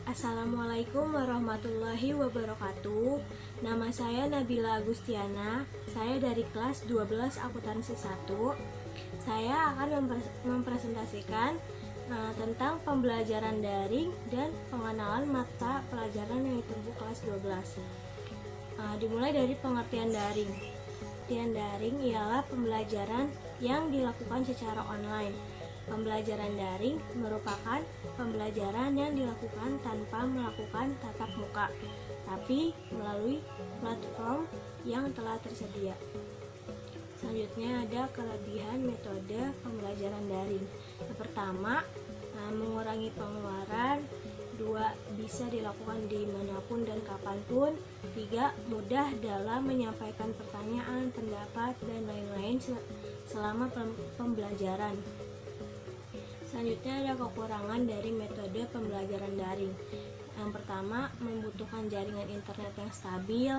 Assalamualaikum warahmatullahi wabarakatuh. Nama saya Nabila Agustiana. Saya dari kelas 12 akuntansi 1. Saya akan mempresentasikan tentang pembelajaran daring dan pengenalan mata pelajaran yang ditempuh kelas 12. Dimulai dari pengertian daring. Pengertian daring ialah pembelajaran yang dilakukan secara online. Pembelajaran daring merupakan pembelajaran yang dilakukan tanpa melakukan tatap muka, tapi melalui platform yang telah tersedia. Selanjutnya ada kelebihan metode pembelajaran daring. Yang pertama, mengurangi pengeluaran. 2. Bisa dilakukan dimanapun dan kapanpun. 3. Mudah dalam menyampaikan pertanyaan, pendapat, dan lain-lain selama pembelajaran. Selanjutnya ada kekurangan dari metode pembelajaran daring. Yang pertama, membutuhkan jaringan internet yang stabil,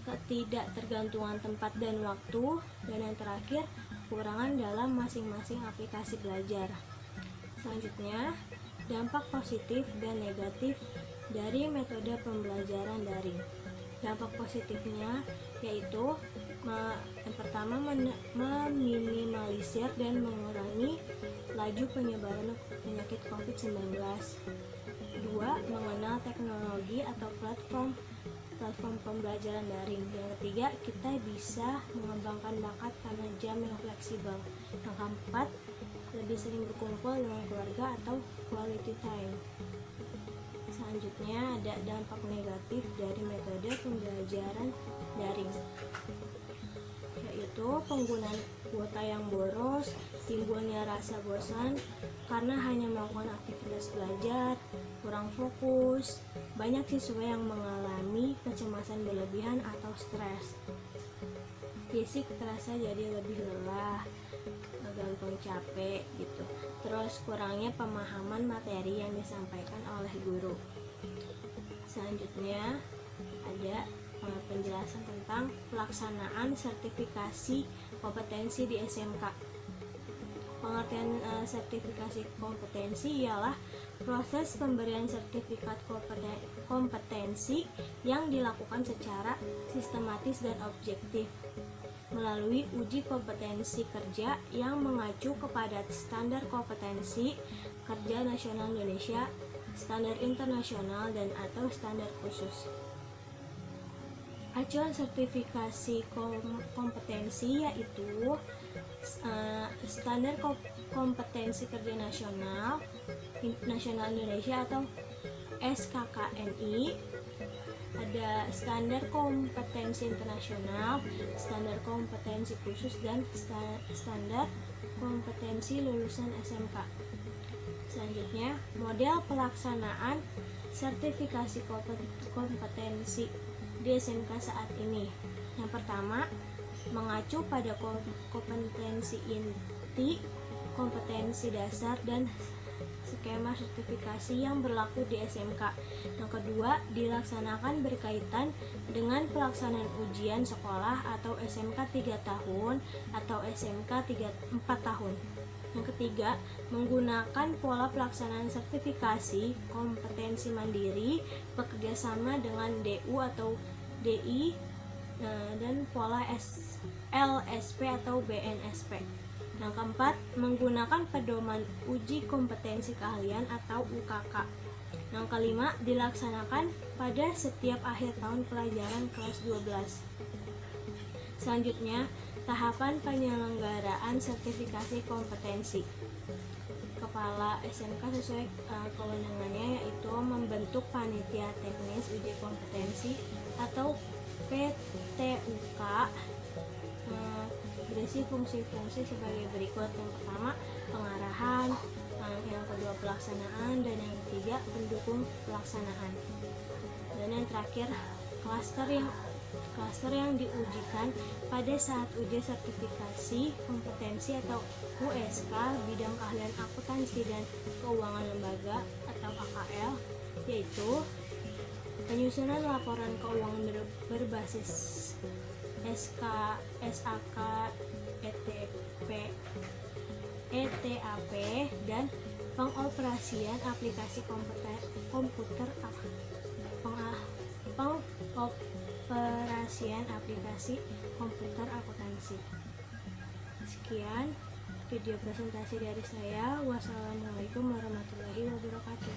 ketidaktergantungan tempat dan waktu, dan yang terakhir, kekurangan dalam masing-masing aplikasi belajar. Selanjutnya, dampak positif dan negatif dari metode pembelajaran daring. Dampak positifnya yaitu yang pertama, meminimalisir dan mengurangi laju penyebaran penyakit COVID-19. 2. Mengenal teknologi atau platform pembelajaran daring. Yang ketiga, kita bisa mengembangkan bakat karena jam yang fleksibel. Yang keempat, lebih sering berkumpul dengan keluarga atau quality time. Selanjutnya ada dampak negatif dari metode pembelajaran daring, yaitu penggunaan kuota yang boros, timbulnya rasa bosan karena hanya melakukan aktivitas belajar, kurang fokus, banyak siswa yang mengalami kecemasan berlebihan atau stres. Fisik terasa jadi lebih lelah, gampang capek gitu. Terus kurangnya pemahaman materi yang disampaikan oleh guru. Selanjutnya ada penjelasan tentang pelaksanaan sertifikasi kompetensi di SMK. Pengertian sertifikasi kompetensi ialah proses pemberian sertifikat kompetensi yang dilakukan secara sistematis dan objektif melalui uji kompetensi kerja yang mengacu kepada standar kompetensi kerja nasional Indonesia, standar internasional, dan atau standar khusus. Acuan sertifikasi kompetensi yaitu standar kompetensi kerja nasional Indonesia atau SKKNI, ada standar kompetensi internasional, standar kompetensi khusus, dan standar kompetensi lulusan SMK. Selanjutnya, model pelaksanaan sertifikasi kompetensi di SMK saat ini. Yang pertama, mengacu pada kompetensi inti, kompetensi dasar, dan skema sertifikasi yang berlaku di SMK. Yang kedua, dilaksanakan berkaitan dengan pelaksanaan ujian sekolah atau SMK 3 tahun atau SMK 4 tahun. Yang ketiga, menggunakan pola pelaksanaan sertifikasi kompetensi mandiri bekerjasama dengan DU atau DI dan pola LSP atau BNSP. Yang keempat, menggunakan pedoman uji kompetensi keahlian atau UKK. Yang kelima, dilaksanakan pada setiap akhir tahun pelajaran kelas 12. Selanjutnya, tahapan penyelenggaraan sertifikasi kompetensi. Kepala SMK sesuai kewenangannya yaitu membentuk panitia teknis uji kompetensi atau PTUK, berisi fungsi-fungsi sebagai berikut. Yang pertama, pengarahan, yang kedua pelaksanaan, dan yang ketiga pendukung pelaksanaan. Dan yang terakhir, klaster yang diujikan pada saat uji sertifikasi kompetensi atau USK bidang keahlian akuntansi dan keuangan lembaga atau AKL, yaitu penyusunan laporan keuangan berbasis SK, SAK, ETAP, dan pengoperasian aplikasi komputer pengoperasian aplikasi komputer akuntansi. Sekian video presentasi dari saya. Wassalamualaikum warahmatullahi wabarakatuh.